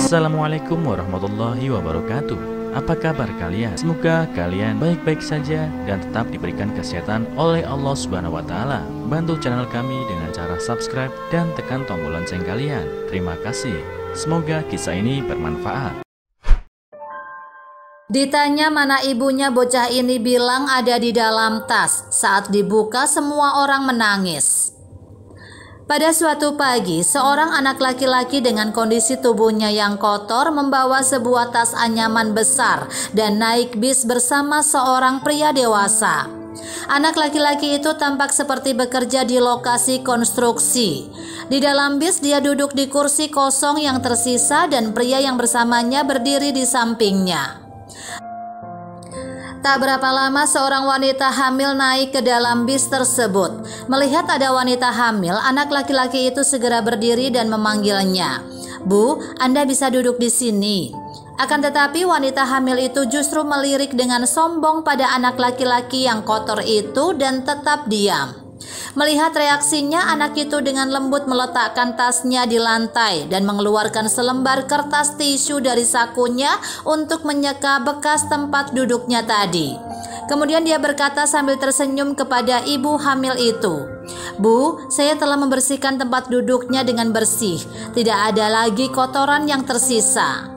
Assalamualaikum warahmatullahi wabarakatuh. Apa kabar kalian? Semoga kalian baik-baik saja dan tetap diberikan kesehatan oleh Allah Subhanahu wa Ta'ala. Bantu channel kami dengan cara subscribe dan tekan tombol lonceng kalian. Terima kasih. Semoga kisah ini bermanfaat. Ditanya mana ibunya, bocah ini bilang ada di dalam tas. Saat dibuka, semua orang menangis. Pada suatu pagi, seorang anak laki-laki dengan kondisi tubuhnya yang kotor membawa sebuah tas anyaman besar dan naik bis bersama seorang pria dewasa. Anak laki-laki itu tampak seperti bekerja di lokasi konstruksi. Di dalam bis dia duduk di kursi kosong yang tersisa dan pria yang bersamanya berdiri di sampingnya. Tak berapa lama seorang wanita hamil naik ke dalam bis tersebut. Melihat ada wanita hamil, anak laki-laki itu segera berdiri dan memanggilnya. "Bu, Anda bisa duduk di sini." Akan tetapi wanita hamil itu justru melirik dengan sombong pada anak laki-laki yang kotor itu dan tetap diam. Melihat reaksinya, anak itu dengan lembut meletakkan tasnya di lantai dan mengeluarkan selembar kertas tisu dari sakunya untuk menyeka bekas tempat duduknya tadi. Kemudian dia berkata sambil tersenyum kepada ibu hamil itu, "Bu, saya telah membersihkan tempat duduknya dengan bersih. Tidak ada lagi kotoran yang tersisa."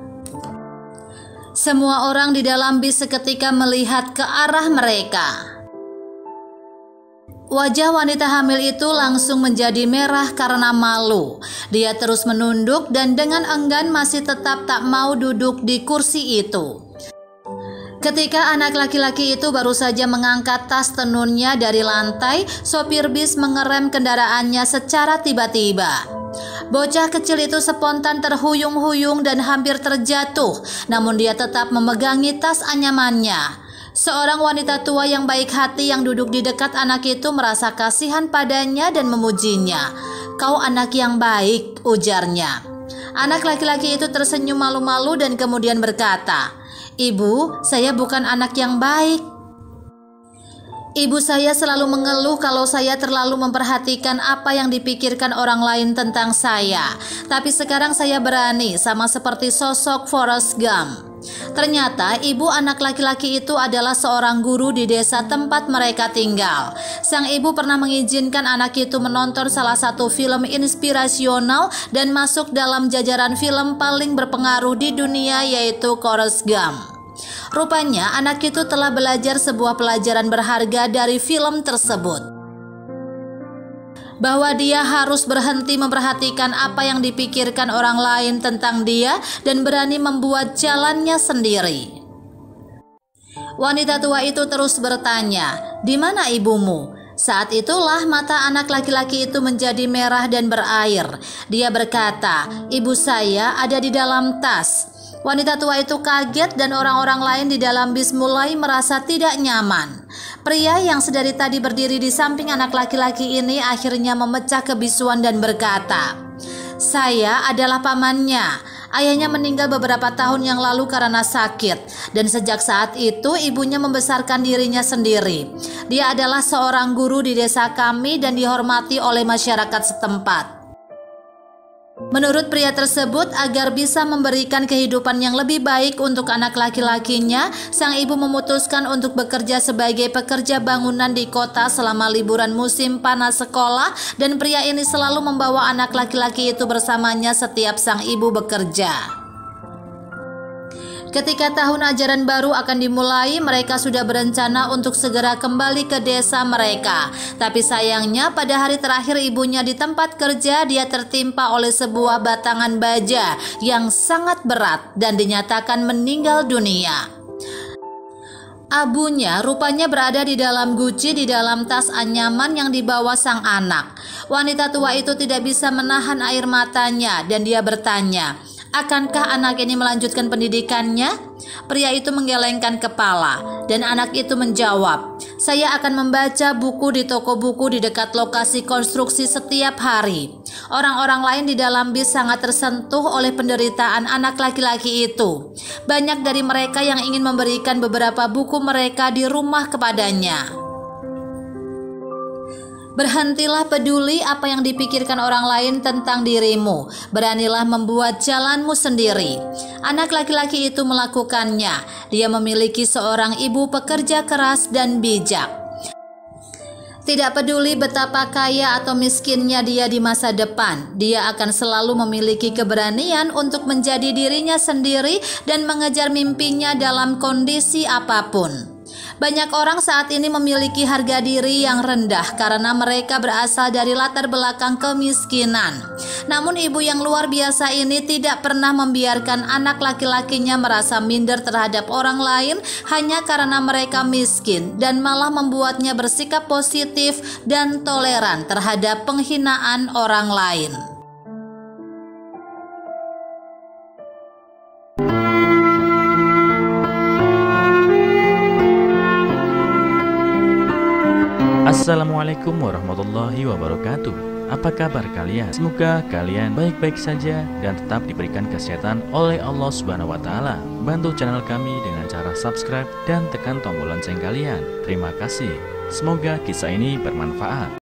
Semua orang di dalam bis seketika melihat ke arah mereka. Wajah wanita hamil itu langsung menjadi merah karena malu. Dia terus menunduk dan dengan enggan masih tetap tak mau duduk di kursi itu. Ketika anak laki-laki itu baru saja mengangkat tas tenunnya dari lantai, sopir bis mengerem kendaraannya secara tiba-tiba. Bocah kecil itu spontan terhuyung-huyung dan hampir terjatuh, namun dia tetap memegangi tas anyamannya. Seorang wanita tua yang baik hati yang duduk di dekat anak itu merasa kasihan padanya dan memujinya. "Kau anak yang baik," ujarnya. Anak laki-laki itu tersenyum malu-malu dan kemudian berkata, "Ibu, saya bukan anak yang baik. Ibu saya selalu mengeluh kalau saya terlalu memperhatikan apa yang dipikirkan orang lain tentang saya. Tapi sekarang saya berani, sama seperti sosok Forrest Gump." Ternyata ibu anak laki-laki itu adalah seorang guru di desa tempat mereka tinggal. Sang ibu pernah mengizinkan anak itu menonton salah satu film inspirasional dan masuk dalam jajaran film paling berpengaruh di dunia, yaitu Forrest Gump. Rupanya anak itu telah belajar sebuah pelajaran berharga dari film tersebut, bahwa dia harus berhenti memperhatikan apa yang dipikirkan orang lain tentang dia dan berani membuat jalannya sendiri. Wanita tua itu terus bertanya, "Di mana ibumu?" Saat itulah mata anak laki-laki itu menjadi merah dan berair. Dia berkata, "Ibu saya ada di dalam tas." Wanita tua itu kaget dan orang-orang lain di dalam bis mulai merasa tidak nyaman. Pria yang sedari tadi berdiri di samping anak laki-laki ini akhirnya memecah kebisuan dan berkata, "Saya adalah pamannya. Ayahnya meninggal beberapa tahun yang lalu karena sakit, dan sejak saat itu ibunya membesarkan dirinya sendiri. Dia adalah seorang guru di desa kami dan dihormati oleh masyarakat setempat." Menurut pria tersebut, agar bisa memberikan kehidupan yang lebih baik untuk anak laki-lakinya, sang ibu memutuskan untuk bekerja sebagai pekerja bangunan di kota selama liburan musim panas sekolah, dan pria ini selalu membawa anak laki-laki itu bersamanya setiap sang ibu bekerja. Ketika tahun ajaran baru akan dimulai, mereka sudah berencana untuk segera kembali ke desa mereka. Tapi sayangnya pada hari terakhir ibunya di tempat kerja, dia tertimpa oleh sebuah batangan baja yang sangat berat dan dinyatakan meninggal dunia. Abunya rupanya berada di dalam guci di dalam tas anyaman yang dibawa sang anak. Wanita tua itu tidak bisa menahan air matanya dan dia bertanya, "Akankah anak ini melanjutkan pendidikannya?" Pria itu menggelengkan kepala dan anak itu menjawab, "Saya akan membaca buku di toko buku di dekat lokasi konstruksi setiap hari." Orang-orang lain di dalam bis sangat tersentuh oleh penderitaan anak laki-laki itu. Banyak dari mereka yang ingin memberikan beberapa buku mereka di rumah kepadanya. Berhentilah peduli apa yang dipikirkan orang lain tentang dirimu. Beranilah membuat jalanmu sendiri. Anak laki-laki itu melakukannya. Dia memiliki seorang ibu pekerja keras dan bijak. Tidak peduli betapa kaya atau miskinnya dia di masa depan, dia akan selalu memiliki keberanian untuk menjadi dirinya sendiri dan mengejar mimpinya dalam kondisi apapun. Banyak orang saat ini memiliki harga diri yang rendah karena mereka berasal dari latar belakang kemiskinan. Namun ibu yang luar biasa ini tidak pernah membiarkan anak laki-lakinya merasa minder terhadap orang lain hanya karena mereka miskin, dan malah membuatnya bersikap positif dan toleran terhadap penghinaan orang lain. Assalamualaikum warahmatullahi wabarakatuh. Apa kabar kalian? Semoga kalian baik-baik saja dan tetap diberikan kesehatan oleh Allah Subhanahu wa Ta'ala. Bantu channel kami dengan cara subscribe dan tekan tombol lonceng kalian. Terima kasih. Semoga kisah ini bermanfaat.